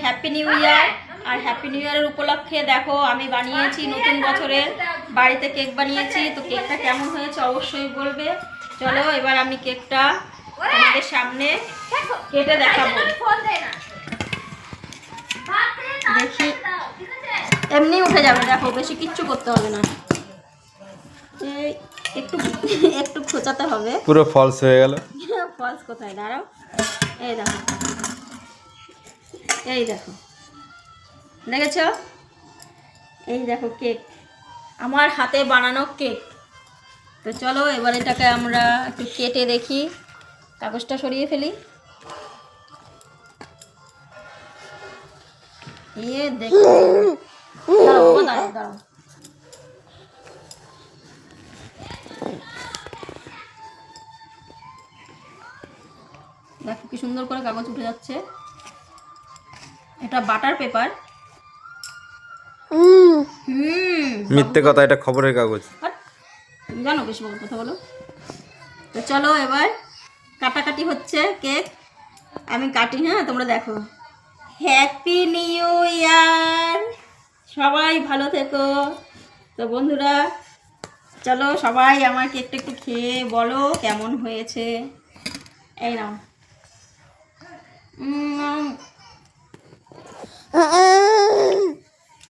Happy new year. আর happy new ইয়ারের উপলক্ষে দেখো আমি বানিয়েছি নতুন বছরের বাড়িতে কেক বানিয়েছি। তো কেকটা কেমন হয়েছে অবশ্যই বলবে। চলো এবার আমি কেকটা তোমাদের সামনে কেটে দেখাবো। দেখি এমনি উঠে যাবে, দেখো বেশি কিচ্ছু করতে হবে না, এই একটু একটু খোঁচাতে হবে। পুরো ফলস হয়ে গেল। ফলস কোথায়, দাঁড়াও। এই দেখো, এই দেখো, দেখেছো? এই দেখো কেক, আমার হাতে বানানো কেক। তো চলো এবার এটাকে আমরা একটু কেটে দেখি। কাগজটা সরিয়ে ফেলি। দেখো, দাঁড়াও বাবা, দাঁড়াও দাঁড়াও। দেখো কি সুন্দর করে কাগজ উঠে যাচ্ছে। এটা বাটার পেপার। মিথ্যে কথা, এটা খবরের কাগজ। তুমি জানো বেশি বড় কথা বলো। তো চলো এবার কাটাকাটি হচ্ছে কেক, আমি কাটি, হ্যাঁ তোমরা দেখো। হ্যাপি নিউ ইয়ার, সবাই ভালো থেকো। তো বন্ধুরা চলো সবাই আমার কেকটা একটু খেয়ে বলো কেমন হয়েছে। এই নাও।